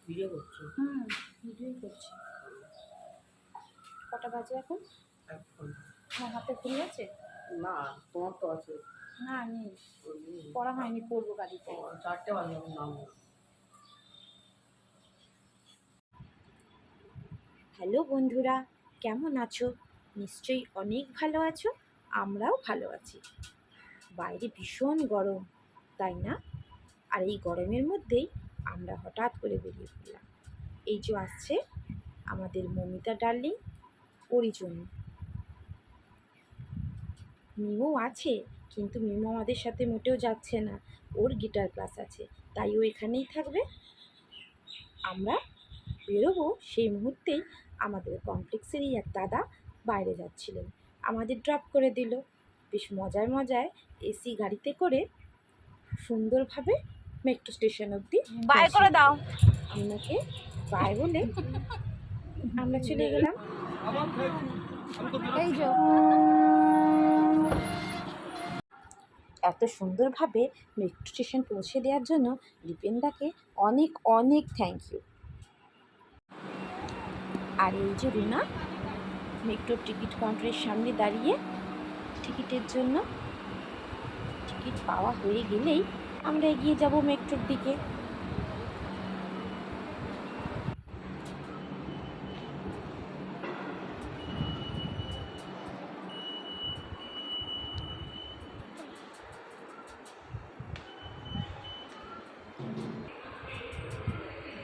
Video করছো? ভিডিওই করছি। কটা বাজে এখন? এখন আমার হাতে ঘড়ি আছে? না, তোমার তো আছে। না নেই, পড়া হয়নি, পড়বো গাড়িতে। 4টে বাজে এখন নাম। হ্যালো বন্ধুরা, কেমন আছো? নিশ্চয়ই অনেক ভালো আছো। আমরাও ভালো আছি। বাইরে ভীষণ গরম, তাই না? আর এই গরমের মধ্যেই আমরা হঠাৎ করে বেরিয়ে পড়লাম। এই যে আসছে আমাদের মমিতা ডার্লিং, ওরই জন্য। মিমো আছে, কিন্তু মিমো আমাদের সাথে মোটেও যাচ্ছে না। ওর গিটার ক্লাস আছে, তাই ও এখানেই থাকবে। আমরা বেরোবো সেই মুহূর্তেই আমাদের কমপ্লেক্সেরই এক দাদা বাইরে যাচ্ছিলেন, আমাদের ড্রপ করে দিল। বেশ মজায় মজায় এসি গাড়িতে করে সুন্দরভাবে মেট্রো স্টেশন অবধি বাই করে দাও। মিমোকে বাই বলে আমরা চলে গেলাম। এই যে এত সুন্দরভাবে মেট্রো স্টেশন পৌঁছে দেওয়ার জন্য দীপেনদাকে অনেক অনেক থ্যাংক ইউ। আর এই যে রুনা মেট্রোর টিকিট কাউন্টারের সামনে দাঁড়িয়ে টিকিটের জন্য। টিকিট পাওয়া হয়ে গেলেই আমরা এগিয়ে যাব মেট্রোর দিকে।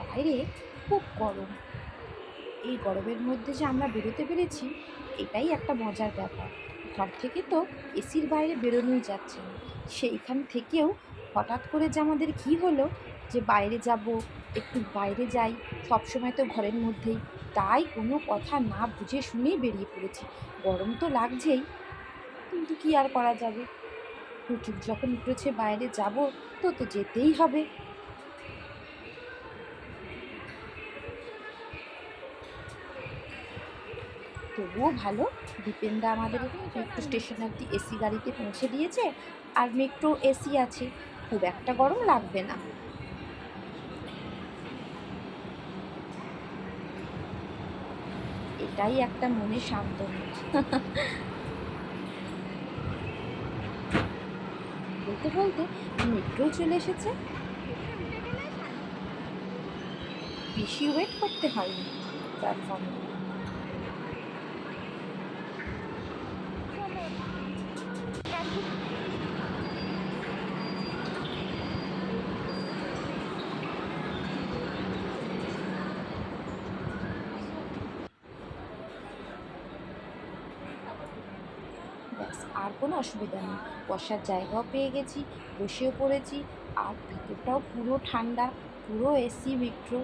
বাইরে খুব গরম, এই গরমের মধ্যে যে আমরা বেরোতে পেরেছি এটাই একটা মজার ব্যাপার। ঘর থেকে তো এসির বাইরে বেরোনোই যাচ্ছে না, সেইখান থেকেও হঠাৎ করে যে আমাদের কী হলো যে বাইরে যাব, একটু বাইরে যাই, সবসময় তো ঘরের মধ্যেই, তাই কোনো কথা না বুঝে শুনেই বেরিয়ে পড়েছি। গরম তো লাগছেই, কিন্তু কী আর করা যাবে, হুজুর যখন উঠেছে বাইরে যাব তো তো যেতেই হবে। তবুও ভালো, দীপেনদা আমাদের মেট্রো স্টেশন অবধি এসি গাড়িতে পৌঁছে দিয়েছে, আর মেট্রো এসি আছে, খুব একটা গরম লাগবে না। এটাই একটা মনে সান্ত্বনা। বলতে বলতে মেট্রো চলে এসেছে, বেশি ওয়েট করতে হয়নি প্ল্যাটফর্মে। ব্যাস, আর কোনো অসুবিধা নেই, বসার জায়গাও পেয়ে গেছি, বসেও পড়েছি, আর ভিতরটাও পুরো ঠান্ডা, পুরো এসি মেট্রো,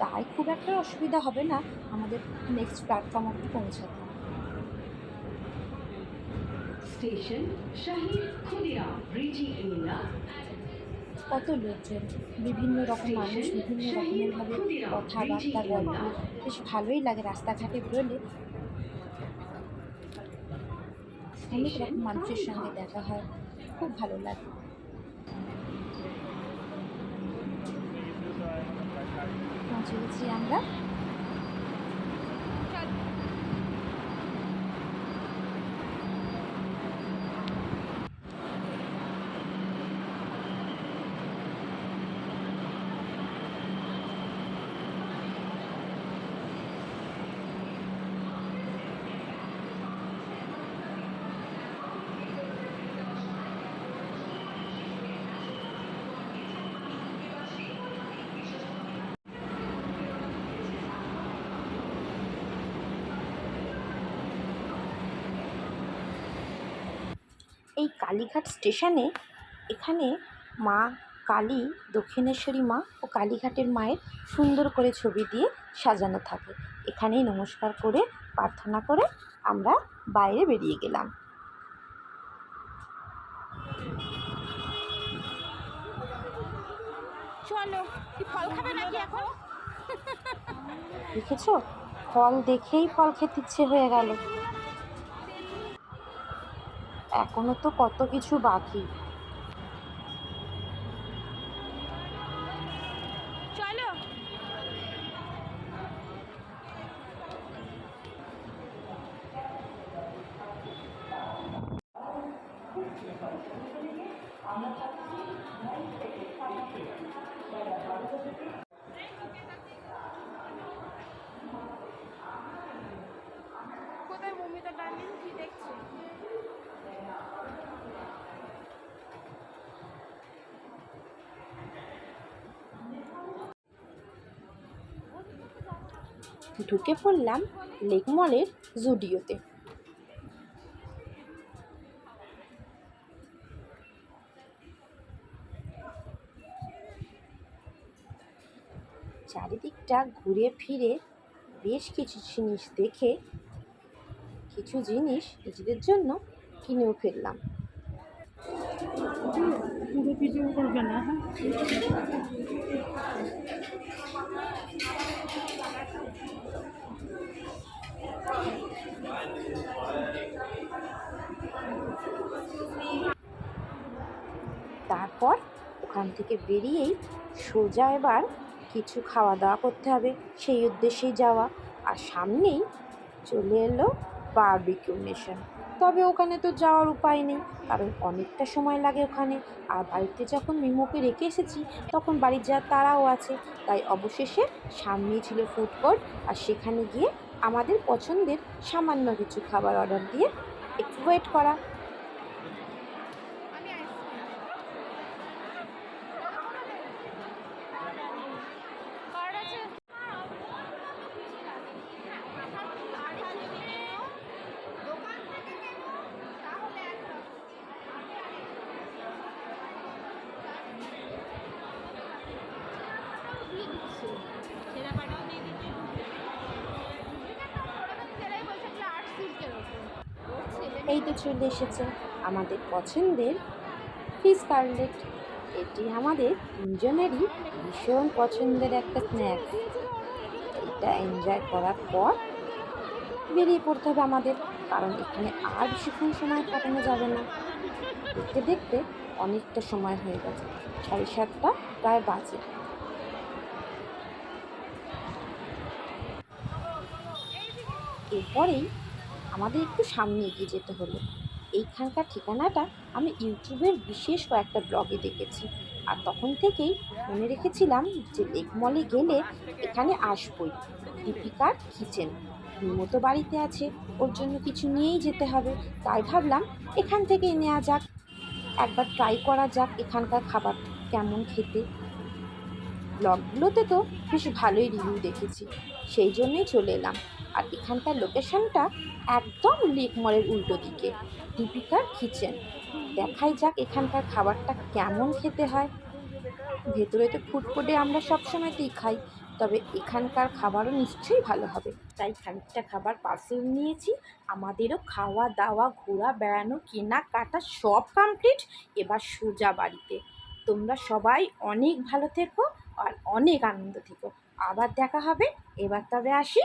তাই খুব একটা অসুবিধা হবে না আমাদের নেক্সট প্ল্যাটফর্ম অবধি পৌঁছাতে। স্টেশন শহীদ ক্ষুদিরাম ব্রিজিং এরিয়া। কত লোকজন, বিভিন্ন রকম মানুষ, বিভিন্ন রকমেরভাবে কথাবার্তা গল্প, বেশ ভালোই লাগে। রাস্তাঘাটে বেরোলে অনেক রকম মানুষের সঙ্গে দেখা হয়, খুব ভালো লাগে। পৌঁছে গেছি আমরা। এই কালীঘাট স্টেশনে, এখানে মা কালী, দক্ষিণেশ্বরী মা ও কালীঘাটের মায়ের সুন্দর করে ছবি দিয়ে সাজানো থাকে। এখানেই নমস্কার করে প্রার্থনা করে আমরা বাইরে বেরিয়ে গেলাম। চলো, কি ফল খাবে নাকি এখন? দেখেছো, ফল দেখেই ফল খেতে ইচ্ছে হয়ে গেল। এখনো তো কত কিছু বাকি। চলো, ঢুকে পড়লাম লেক মলের জুডিওতে। চারিদিকটা ঘুরে ফিরে বেশ কিছু জিনিস দেখে কিছু জিনিস নিজেদের জন্য কিনেও ফেললাম। পুরো ভিডিও করবে না, হ্যাঁ? তারপর ওখান থেকে বেরিয়েই সোজা এবার কিছু খাওয়া দাওয়া করতে হবে, সেই উদ্দেশ্যেই যাওয়া। আর সামনেই চলে এলো বারবিকিউ নেশন। তবে ওখানে তো যাওয়ার উপায় নেই, কারণ অনেকটা সময় লাগে ওখানে। আর বাড়িতে যখন মিমোকে রেখে এসেছি তখন বাড়ির যাওয়ার তাড়াও আছে, তাই অবশেষে সামনেই ছিল ফুড কোর্ট। আর সেখানে গিয়ে আমাদের পছন্দের সামান্য কিছু খাবার অর্ডার দিয়ে একটু ওয়েট করা। এই তো চলে এসেছে আমাদের পছন্দের ফিশ কাটলেট। এটি আমাদের তিনজনেরই ভীষণ পছন্দের একটা স্ন্যাক্স। এটা এনজয় করার পর বেরিয়ে পড়তে হবে আমাদের, কারণ এখানে আর বেশিক্ষণ সময় কাটানো যাবে না। দেখতে দেখতে অনেকটা সময় হয়ে গেছে, 7:30 প্রায় বাজে। এরপরেই আমাদের একটু সামনে এগিয়ে যেতে হলো। এইখানকার ঠিকানাটা আমি ইউটিউবের বিশেষ কয়েকটা ব্লগে দেখেছি, আর তখন থেকেই মনে রেখেছিলাম যে লেক মলে গেলে এখানে আসবই। দীপিকার কিচেন, মিমো তো বাড়িতে আছে, ওর জন্য কিছু নিয়েই যেতে হবে, তাই ভাবলাম এখান থেকেই নেওয়া যাক, একবার ট্রাই করা যাক এখানকার খাবার কেমন খেতে। ব্লগগুলোতে তো বেশ ভালোই রিভিউ দেখেছি, সেই জন্যই চলে এলাম। আর এখানকার লোকেশনটা একদম লেক মলের উল্টো দিকে, দীপিকার কিচেন। দেখাই যাক এখানকার খাবারটা কেমন খেতে হয়। ভেতরে তো ফুডকোর্টে আমরা সবসময়তেই খাই, তবে এখানকার খাবারও নিশ্চয়ই ভালো হবে, তাই খানিকটা খাবার পার্সেল নিয়েছি। আমাদেরও খাওয়া দাওয়া ঘোরা বেড়ানো কেনাকাটা সব কমপ্লিট, এবার সোজা বাড়িতে। তোমরা সবাই অনেক ভালো থেকো আর অনেক আনন্দ থেকো। আবার দেখা হবে, এবার তবে আসি।